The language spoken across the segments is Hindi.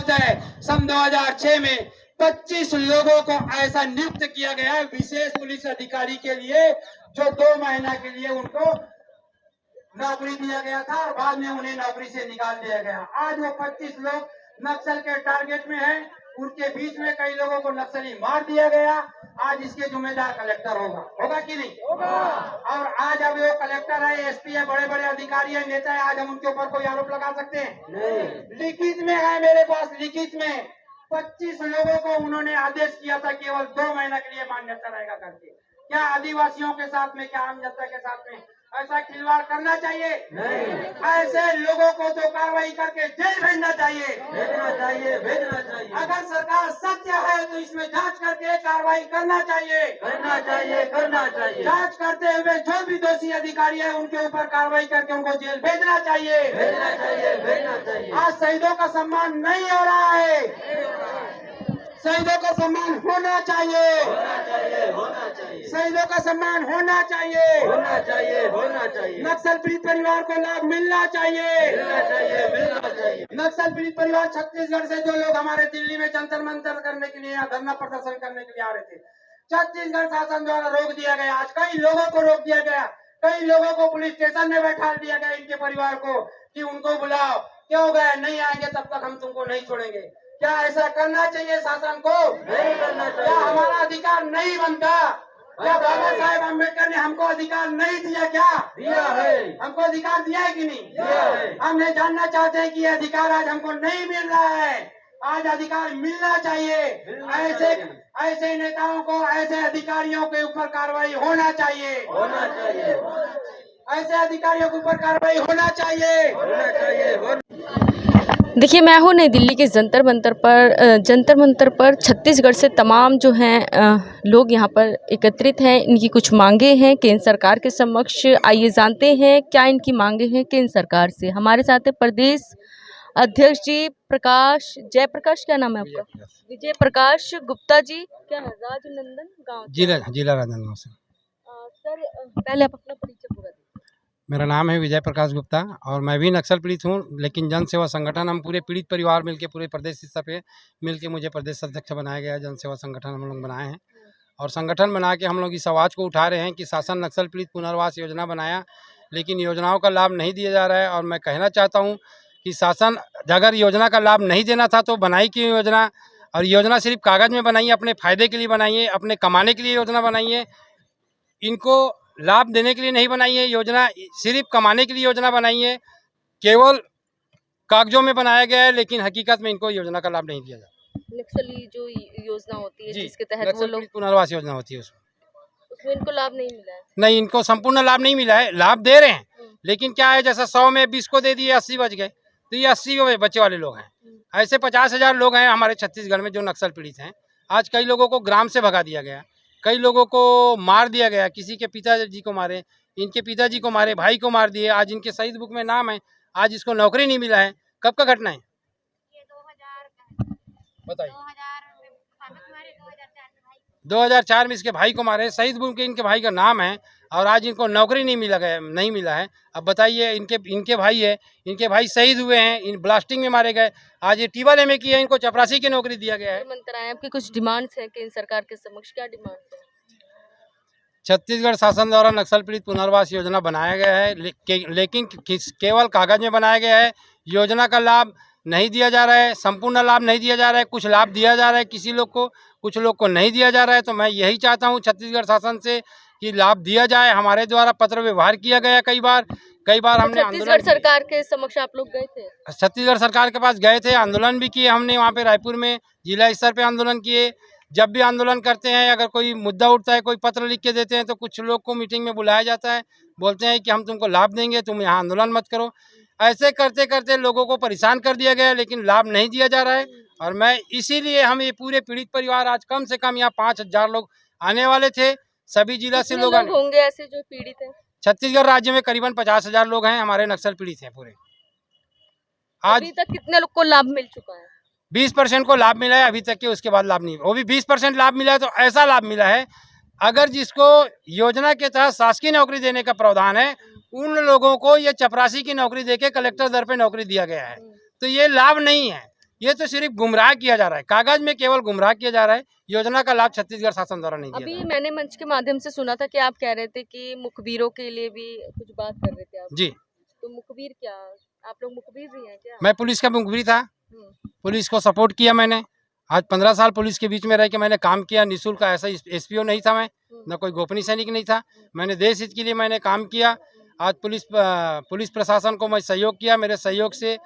बात है, सन 2006 में 25 लोगों को ऐसा नियुक्त किया गया है विशेष पुलिस अधिकारी के लिए, जो 2 महीना के लिए उनको नौकरी दिया गया था और बाद में उन्हें नौकरी से निकाल दिया गया। आज वो 25 लोग नक्सल के टारगेट में हैं, उनके बीच में कई लोगों को नक्सली मार दिया गया। आज इसके जिम्मेदार कलेक्टर होगा कि नहीं होगा? और आज अब वो कलेक्टर है, एसपी है, बड़े बड़े अधिकारी है, नेता है, आज हम उनके ऊपर कोई आरोप लगा सकते हैं? नहीं। लिखित में है मेरे पास, लिखित में 25 लोगों को उन्होंने आदेश किया था केवल 2 महीना के लिए मान्यता रहेगा करके। क्या आदिवासियों के साथ में, क्या आम जनता के साथ में ऐसा खिलवाड़ करना चाहिए? नहीं। ऐसे लोगों को तो कार्रवाई करके जेल भेजना चाहिए, भेजना चाहिए, भेजना चाहिए। अगर सरकार सत्य है तो इसमें जांच करके कार्रवाई करना चाहिए, करना चाहिए, करना चाहिए। जांच करते हुए जो भी दोषी अधिकारी है उनके ऊपर कार्रवाई करके उनको जेल भेजना चाहिए, भेजना चाहिए, भेजना चाहिए। आज शहीदों का सम्मान नहीं हो रहा है, शहीदों का सम्मान होना चाहिए, होना चाहिए, होना चाहिए। शहीदों का सम्मान होना चाहिए, होना चाहिए, होना चाहिए। नक्सल पीड़ित परिवार को लाभ मिलना चाहिए, मिलना चाहिए, मिलना चाहिए। नक्सल पीड़ित परिवार छत्तीसगढ़ से जो लोग हमारे दिल्ली में जंतर मंतर करने के लिए या धरना प्रदर्शन करने के लिए आ रहे थे, छत्तीसगढ़ शासन द्वारा रोक दिया गया। आज कई लोगों को रोक दिया गया, कई लोगों को पुलिस स्टेशन में बैठा दिया गया, इनके परिवार को कि उनको बुलाओ, क्यों गए, नहीं आएंगे तब तक हम तुमको नहीं छोड़ेंगे। क्या ऐसा करना चाहिए शासन को? नहीं करना चाहिए। क्या हमारा अधिकार नहीं बनता? क्या बाबा साहेब अम्बेडकर ने हमको अधिकार नहीं दिया? क्या दिया है? हमको अधिकार दिया है कि नहीं दिया है? हम ये जानना चाहते हैं कि ये अधिकार आज हमको नहीं मिल रहा है, आज अधिकार मिलना चाहिए। ऐसे नेताओं को, ऐसे अधिकारियों के ऊपर कार्रवाई होना चाहिए, होना चाहिए। ऐसे अधिकारियों के ऊपर कार्रवाई होना चाहिए, होना चाहिए। देखिए, मैं हूँ नई दिल्ली के जंतर मंतर पर छत्तीसगढ़ से तमाम जो हैं लोग यहाँ पर एकत्रित हैं। इनकी कुछ मांगे हैं केंद्र सरकार के समक्ष। आइए जानते हैं क्या इनकी मांगे हैं केंद्र सरकार से। हमारे साथ है प्रदेश अध्यक्ष जी जयप्रकाश, क्या नाम है आपका? विजय प्रकाश गुप्ता जी। क्या है? राजनंदन गाँव, जिला राजनांदगांव से। सर, पहले आप अपना परिचय पूरा दीजिए। मेरा नाम है विजय प्रकाश गुप्ता और मैं भी नक्सल पीड़ित हूँ, लेकिन जन सेवा संगठन, हम पूरे पीड़ित परिवार मिलके पूरे प्रदेश स्तर पे मिलके मुझे प्रदेश अध्यक्ष बनाया गया है। जन सेवा संगठन हम लोग बनाए हैं और संगठन बना के हम लोग इस आवाज़ को उठा रहे हैं कि शासन नक्सल पीड़ित पुनर्वास योजना बनाया, लेकिन योजनाओं का लाभ नहीं दिया जा रहा है। और मैं कहना चाहता हूँ कि शासन अगर योजना का लाभ नहीं देना था तो बनाई क्यों योजना? और योजना सिर्फ कागज़ में बनाइए, अपने फ़ायदे के लिए बनाइए, अपने कमाने के लिए योजना बनाइए। इनको लाभ देने के लिए नहीं बनाई है योजना, सिर्फ कमाने के लिए योजना बनाई है। केवल कागजों में बनाया गया है, लेकिन हकीकत में इनको योजना का लाभ नहीं दिया जाता। नक्सली जो योजना होती है जिसके तहत वो नक्सल लोग, पुनर्वास योजना होती है, उसमें इनको लाभ नहीं मिला है। नहीं, इनको संपूर्ण लाभ नहीं मिला है। लाभ दे रहे हैं, लेकिन क्या है, जैसा 100 में 20 को दे दिए, 80 बच गए, तो ये 80 बचे वाले लोग हैं। ऐसे 50,000 लोग हैं हमारे छत्तीसगढ़ में जो नक्सल पीड़ित हैं। आज कई लोगों को ग्राम से भगा दिया गया, कई लोगों को मार दिया गया, किसी के पिताजी को मारे, इनके पिताजी को मारे, भाई को मार दिए। आज इनके शहीद बुक में नाम है, आज इसको नौकरी नहीं मिला है। कब का घटना है ये? 2000 बताइए। 2004 में इसके भाई को मारे, शहीद बुक के इनके भाई का नाम है और आज इनको नौकरी नहीं मिला है। अब बताइए, इनके भाई है, इनके भाई शहीद हुए हैं, इन ब्लास्टिंग में मारे गए। आज ये टीबल में की है, इनको चपरासी की नौकरी दिया गया है। मंत्रालय आपकी कुछ डिमांड्स है केंद्र सरकार के समक्ष, क्या डिमांड्स है? छत्तीसगढ़ शासन द्वारा नक्सल पीड़ित पुनर्वास योजना बनाया गया है, लेकिन केवल कागज में बनाया गया है। योजना का लाभ नहीं दिया जा रहा है, संपूर्ण लाभ नहीं दिया जा रहा है। कुछ लाभ दिया जा रहा है किसी लोग को, कुछ लोग को नहीं दिया जा रहा है। तो मैं यही चाहता हूँ छत्तीसगढ़ शासन से कि लाभ दिया जाए। हमारे द्वारा पत्र व्यवहार किया गया कई बार हमने छत्तीसगढ़ सरकार के समक्ष आप लोग गए थे? छत्तीसगढ़ सरकार के पास गए थे, आंदोलन भी किए हमने वहाँ पे रायपुर में, जिला स्तर पे आंदोलन किए। जब भी आंदोलन करते हैं, अगर कोई मुद्दा उठता है, कोई पत्र लिख के देते हैं, तो कुछ लोग को मीटिंग में बुलाया जाता है, बोलते हैं कि हम तुमको लाभ देंगे, तुम यहाँ आंदोलन मत करो। ऐसे करते करते लोगों को परेशान कर दिया गया, लेकिन लाभ नहीं दिया जा रहा है। और मैं इसीलिए, हम ये पूरे पीड़ित परिवार, आज कम से कम यहाँ 5000 लोग आने वाले थे, सभी जिला से लोग होंगे ऐसे जो पीड़ित हैं। छत्तीसगढ़ राज्य में करीबन 50,000 लोग हैं हमारे नक्सल पीड़ित हैं पूरे। आज अभी तक कितने लोग को लाभ मिल चुका है? 20% को लाभ मिला है अभी तक के, उसके बाद लाभ नहीं। वो भी 20% लाभ मिला है, तो ऐसा लाभ मिला है, अगर जिसको योजना के तहत शासकीय नौकरी देने का प्रावधान है, उन लोगों को ये चपरासी की नौकरी देके कलेक्टर दर पे नौकरी दिया गया है। तो ये लाभ नहीं है। ये तो सिर्फ गुमराह किया जा रहा है, कागज में केवल गुमराह किया जा रहा है। योजना का लाभ छत्तीसगढ़ शासन द्वारा नहीं दिया अभी जा रहा मैंने मंच के माध्यम से सुना था कि आप कह रहे थे कि मुखबिरों के लिए भी कुछ बात कर रहे थे आप। जी। तो मुखबिर क्या, आप लोग मुखबिर भी हैं क्या? मैं पुलिस का मुखबिर था, हम्म, पुलिस को सपोर्ट किया मैंने। आज 15 साल पुलिस के बीच में रह के मैंने काम किया, निःशुल्क। ऐसा एसपीओ नहीं था मैं, न कोई गोपनीय सैनिक नहीं था। मैंने देश हित के लिए मैंने काम किया। आज पुलिस प्रशासन को मैं सहयोग किया। मेरे सहयोग से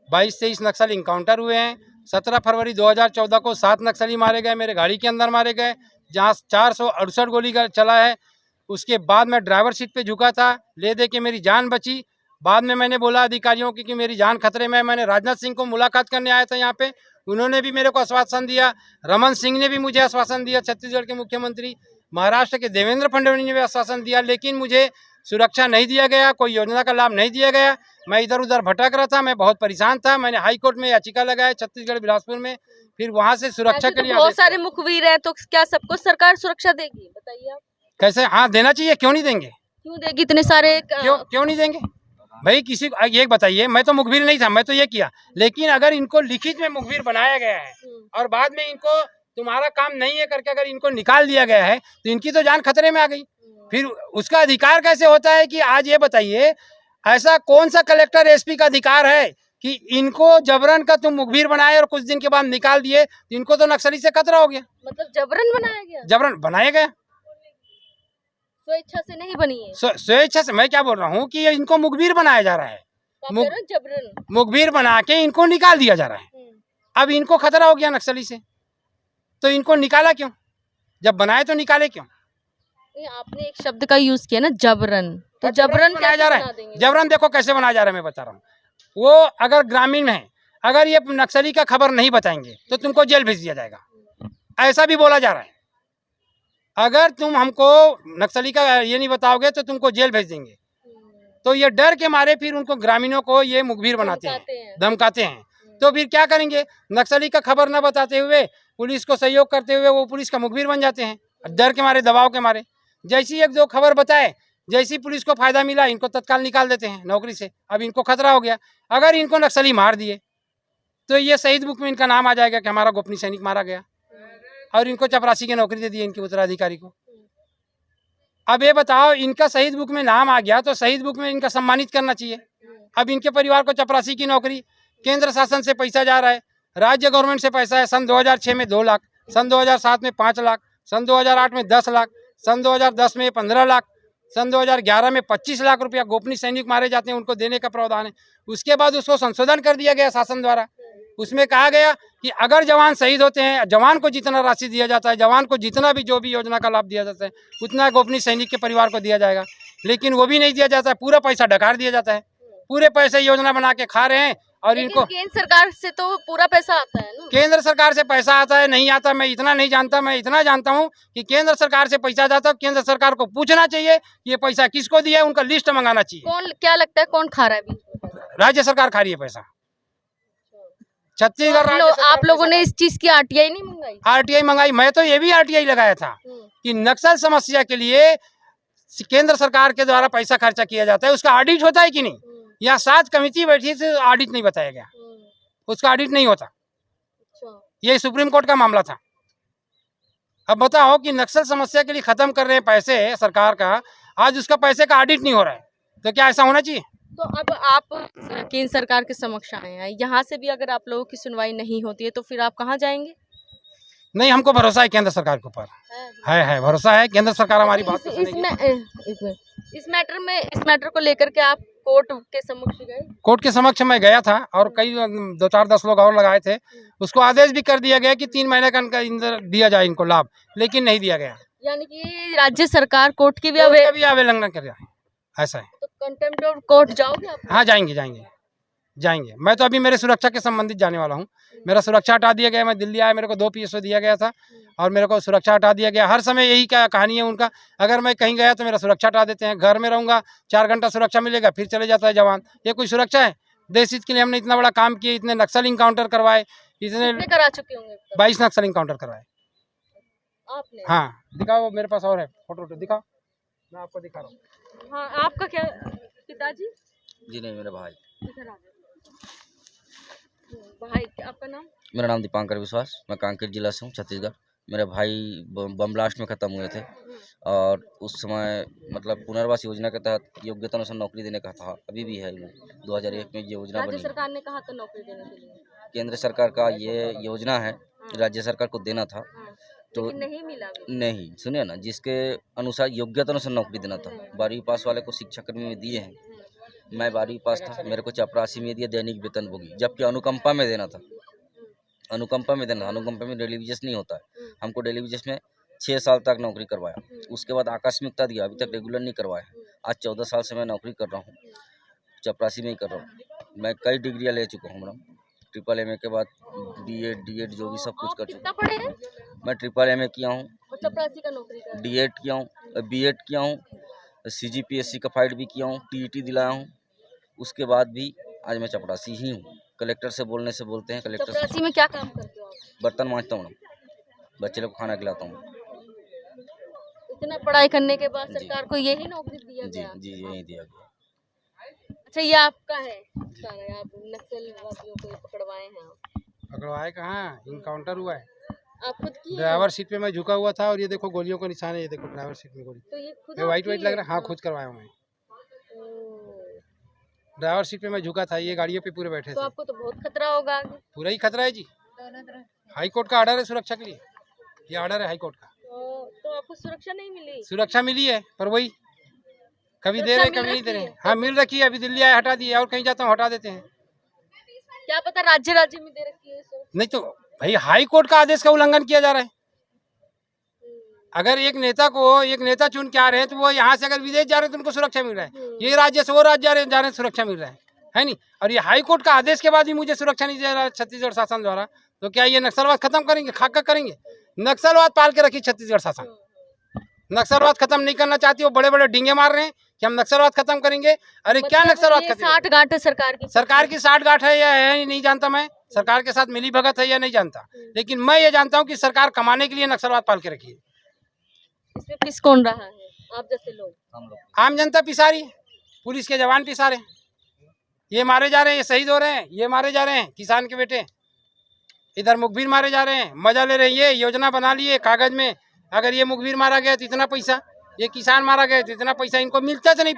22-23 नक्सल इनकाउंटर हुए हैं। 17 फरवरी 2014 को 7 नक्सली मारे गए, मेरे गाड़ी के अंदर मारे गए, जहाँ 468 गोली चला है। उसके बाद मैं ड्राइवर सीट पे झुका था, ले दे के मेरी जान बची। बाद में मैंने बोला अधिकारियों की कि मेरी जान खतरे में है। मैंने राजनाथ सिंह को मुलाकात करने आया था यहाँ पे, उन्होंने भी मेरे को आश्वासन दिया। रमन सिंह ने भी मुझे आश्वासन दिया, छत्तीसगढ़ के मुख्यमंत्री। महाराष्ट्र के देवेंद्र फडणवीस ने भी आश्वासन दिया, लेकिन मुझे सुरक्षा नहीं दिया गया, कोई योजना का लाभ नहीं दिया गया। मैं इधर उधर भटक रहा था, मैं बहुत परेशान था। मैंने हाई कोर्ट में याचिका लगाया छत्तीसगढ़ बिलासपुर में, फिर वहाँ से सुरक्षा ऐसे के तो लिए बहुत आदेश सारे मुखबिर हैं, तो क्या सबको सरकार सुरक्षा देगी, बताइए आप? कैसे? हाँ, देना चाहिए, क्यों नहीं देंगे? क्यों देगी? इतने सारे क्यों नहीं देंगे भाई? किसी को ये बताइए, मैं तो मुखबिर नहीं था, मैं तो ये किया। लेकिन अगर इनको लिखित में मुखबिर बनाया गया है और बाद में इनको तुम्हारा काम नहीं है करके अगर इनको निकाल दिया गया है, तो इनकी तो जान खतरे में आ गई। फिर उसका अधिकार कैसे होता है कि आज ये बताइए, ऐसा कौन सा कलेक्टर एसपी का अधिकार है कि इनको जबरन का तुम मुखबिर बनाए और कुछ दिन के बाद निकाल दिए? तो इनको तो नक्सली से खतरा हो गया। मतलब जबरन बनाया गया? जबरन बनाया गया, स्वेच्छा से नहीं बनी है। स्वेच्छा से। मैं क्या बोल रहा हूँ कि इनको मुखबिर बनाया जा रहा है, आप कह रहे हो जबरन। मुखबिर बना के इनको निकाल दिया जा रहा है। अब इनको खतरा हो गया नक्सली से, तो इनको निकाला क्यों? जब बनाए तो निकाले क्यों? आपने एक शब्द का यूज किया ना, जबरन, तो जबरन बनाया जा रहा है। है? जबरन देखो कैसे बनाया जा रहा है, मैं बता रहा हूँ। वो अगर ग्रामीण में है, अगर ये नक्सली का खबर नहीं बताएंगे तो तुमको जेल भेज दिया जाएगा, ऐसा भी बोला जा रहा है। अगर तुम हमको नक्सली का ये नहीं बताओगे तो तुमको जेल भेज देंगे। तो ये डर के मारे फिर उनको ग्रामीणों को ये मुखबिर बनाते हैं, धमकाते हैं। तो फिर क्या करेंगे? नक्सली का खबर न बताते हुए पुलिस को सहयोग करते हुए वो पुलिस का मुखबिर बन जाते हैं, डर के मारे, दबाव के मारे। जैसी एक दो खबर बताए, जैसी पुलिस को फायदा मिला, इनको तत्काल निकाल देते हैं नौकरी से। अब इनको खतरा हो गया, अगर इनको नक्सली मार दिए तो ये शहीद बुक में इनका नाम आ जाएगा कि हमारा गोपनीय सैनिक मारा गया, और इनको चपरासी की नौकरी दे दी इनके उत्तराधिकारी को। अब ये बताओ, इनका शहीद बुक में नाम आ गया तो शहीद बुक में इनका सम्मानित करना चाहिए। अब इनके परिवार को चपरासी की नौकरी, केंद्र शासन से पैसा जा रहा है, राज्य गवर्नमेंट से पैसा है। सन 2006 में 2 लाख, सन 2007 में 5 लाख, सन 2008 में 10 लाख, सन 2010 में 15 लाख, सन 2011 में 25 लाख रुपया गोपनीय सैनिक मारे जाते हैं, उनको देने का प्रावधान है। उसके बाद उसको संशोधन कर दिया गया शासन द्वारा। उसमें कहा गया कि अगर जवान शहीद होते हैं, जवान को जितना राशि दिया जाता है, जवान को जितना भी जो भी योजना का लाभ दिया जाता है, उतना गोपनीय सैनिक के परिवार को दिया जाएगा। लेकिन वो भी नहीं दिया जाता है, पूरा पैसा डकार दिया जाता है। पूरे पैसे योजना बना के खा रहे हैं। और इनको केंद्र सरकार से तो पूरा पैसा आता है ना? केंद्र सरकार से पैसा आता है, नहीं आता मैं इतना नहीं जानता। मैं इतना जानता हूँ कि केंद्र सरकार से पैसा जाता है, केंद्र सरकार को पूछना चाहिए ये पैसा किसको दिया है, उनका लिस्ट मंगाना चाहिए। कौन, क्या लगता है कौन खा रहा है? राज्य सरकार खा रही है पैसा। छत्तीसगढ़ आप लोगों ने इस चीज की आरटीआई नहीं मंगाई? आरटीआई मंगाई, मैं तो ये भी आरटीआई लगाया था कि नक्सल समस्या के लिए केंद्र सरकार के द्वारा पैसा खर्चा किया जाता है, उसका ऑडिट होता है कि नहीं? यहाँ 7 कमेटी बैठी थी, ऑडिट नहीं बताया गया, उसका ऑडिट नहीं होता। ये सुप्रीम कोर्ट का मामला था। अब बताओ कि नक्सल समस्या के लिए खत्म कर रहे हैं पैसे सरकार का, आज उसका पैसे का ऑडिट नहीं हो रहा है, तो क्या ऐसा होना चाहिए? तो अब आप केंद्र सरकार के समक्ष आए हैं, यहाँ से भी अगर आप लोगों की सुनवाई नहीं होती है तो फिर आप कहाँ जाएंगे? नहीं, हमको भरोसा है केंद्र सरकार के ऊपर, है भरोसा है। केंद्र सरकार हमारी बात इस मैटर को लेकर के आप कोर्ट के समक्ष गए? कोर्ट के समक्ष मैं गया था और कई 2-4-10 लोग और लगाए थे। उसको आदेश भी कर दिया गया कि 3 महीने का अंदर दिया जाए इनको लाभ, लेकिन नहीं दिया गया। यानी कि राज्य सरकार कोर्ट की भी अवहेलना कर रहा है, ऐसा है। तो कंटेम्प्ट ऑफ कोर्ट जाओगे आप? हाँ, जाएंगे। मैं तो अभी मेरे सुरक्षा के संबंधित जाने वाला हूँ। मेरा सुरक्षा हटा दिया गया, मैं दिल्ली आया, मेरे को 2 PSO दिया गया था और मेरे को सुरक्षा हटा दिया गया। हर समय यही क्या कहानी है उनका, अगर मैं कहीं गया तो मेरा सुरक्षा हटा देते हैं। घर में रहूँगा, 4 घंटा सुरक्षा मिलेगा, फिर चले जाता है जवान। ये कोई सुरक्षा है? देश हित के लिए हमने इतना बड़ा काम किया, इतने नक्सल इनकाउंटर करवाए, इतने करा चुके होंगे? 22 नक्सल इनकाउंटर करवाए आपने? हाँ, दिखाओ, मेरे पास और है फोटो, दिखाओ, मैं आपको दिखा रहा हूँ। हाँ, आपका क्या पिताजी? जी नहीं, मेरा भाई। भाई आपका नाम? मेरा नाम दीपांकर विश्वास, मैं कांकेर जिला से हूँ, छत्तीसगढ़। मेरे भाई बम ब्लास्ट में ख़त्म हुए थे और उस समय मतलब पुनर्वास योजना के तहत योग्यता अनुसार नौकरी देने का था, अभी भी है। 2001 में ये योजना राज्य बनी। सरकार ने कहा था नौकरी देने के लिए। केंद्र सरकार का ये योजना है, राज्य सरकार को देना था तो लेकिन नहीं मिला अभी। नहीं, सुनिए ना, जिसके अनुसार योग्यता अनुसार नौकरी देना था। 12वीं पास वाले को शिक्षाकर्मी में दिए हैं, मैं 12वीं पास था, मेरे को चपरासी में दिया दैनिक वेतनभोगी, जबकि अनुकंपा में देना था। अनुकंपा में देना, अनुकंपा में डेली वेजेस नहीं होता है। हमको डेली वेजेस में 6 साल तक नौकरी करवाया, उसके बाद आकस्मिकता दिया, अभी तक रेगुलर नहीं करवाया। आज 14 साल से मैं नौकरी कर रहा हूँ, चपरासी में ही कर रहा हूँ। मैं कई डिग्रियाँ ले चुका हूँ मैडम, ट्रिपल MA के बाद B.Ed D.Ed जो भी सब कुछ कर कितना चुका पढ़े हैं? हूँ। मैं ट्रिपल MA किया हूँ, और चपरासी का नौकरी कर। D.Ed किया हूँ, B.Ed किया हूँ, CGPSC का फाइट भी किया हूँ, TET दिलाया हूँ। उसके बाद भी आज मैं चपरासी ही हूँ। कलेक्टर से बोलने से बोलते हैं, कलेक्टर से चपरासी में क्या काम करते हो आप? बर्तन मांजता हूँ, बच्चे लोग को खाना खिलाता हूँ। इतना पढ़ाई करने के बाद जी। सरकार को यही नौकरी दिया जी गया। जी, यही दिया गया। अच्छा, ये आपका है सारा, आप नक्सलवादियों को पकड़वाए हैं आप? पकड़वाए कहाँ, इनकाउंटर हुआ है। आप खुद की हैं? ड्राइवर सीट पे मैं झुका हुआ था और ये देखो गोलियों का निशान है, ये देखो ड्राइवर सीट में गोली। तो ये खुद ये वाइट आपकी वाइट लग है? रहा है, हाँ खुद करवाया हूँ मैं। ओह, ड्राइवर सीट पे मैं झुका था, ये गाड़ियों पे पूरे बैठे तो थे। आपको तो बहुत खतरा होगा आगे। पूरा ही खतरा है जी, हाई कोर्ट का ऑर्डर है सुरक्षा के लिए, ये ऑर्डर है हाई कोर्ट का। तो आपको सुरक्षा नहीं मिली? सुरक्षा मिली है, पर वही कभी दे सुरक्षा रहे मिल कभी नहीं दे रखी रहे। है? हाँ मिल रखी है, अभी दिल्ली आया हटा दिए, और कहीं जाता हूँ हटा देते हैं। क्या पता राज्य राज्य में दे रखी है सुरक्षा। नहीं तो भाई हाई कोर्ट का आदेश का उल्लंघन किया जा रहा है। अगर एक नेता चुन के आ रहे हैं तो वो यहाँ से अगर विदेश जा रहे हैं तो उनको सुरक्षा मिल रहा है, ये राज्य से वो राज्य जा रहे हैं सुरक्षा मिल रहा है नहीं। और ये हाई कोर्ट का आदेश के बाद भी मुझे सुरक्षा नहीं दे रहा छत्तीसगढ़ शासन द्वारा, तो क्या ये नक्सलवाद खत्म करेंगे? खाका करेंगे? नक्सलवाद पाल के रखी छत्तीसगढ़ शासन, नक्सलवाद खत्म नहीं करना चाहती, वो बड़े बड़े डींगे मार रहे हैं कि हम नक्सलवाद खत्म करेंगे। अरे क्या नक्सलवाद खत्म? साठगांठ है सरकार की? सरकार की साठगांठ है या है नहीं जानता मैं, सरकार के साथ मिली भगत है या नहीं जानता, लेकिन मैं ये जानता हूँ कि सरकार कमाने के लिए नक्सलवाद पाल के रखी है। इसमें पिस कौन रहा है? आप जैसे लोग? हम लोग आम जनता पिसा रही है, पुलिस के जवान पिसा रहे हैं, ये मारे जा रहे हैं, ये शहीद हो रहे हैं, ये मारे जा रहे हैं किसान के बेटे, इधर मुखबिर मारे जा रहे हैं, मजा ले रहे हैं। ये योजना बना लिए कागज में, अगर ये मुखबिर मारा गया तो इतना पैसा, ये किसान मारा गया तो इतना पैसा, इनको मिलता तो नहीं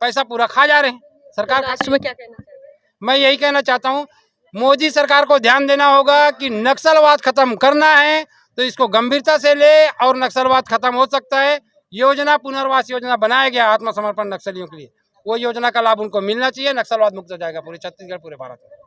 पैसा पूरा खा जा रहे हैं सरकार। लास्ट में क्या कहना चाहिए? मैं यही कहना चाहता हूँ, मोदी सरकार को ध्यान देना होगा कि नक्सलवाद खत्म करना है तो इसको गंभीरता से ले, और नक्सलवाद खत्म हो सकता है। योजना पुनर्वास योजना बनाया गया आत्मसमर्पण नक्सलियों के लिए, वो योजना का लाभ उनको मिलना चाहिए। नक्सलवाद मुक्त हो जाएगा पूरे छत्तीसगढ़, पूरे भारत में।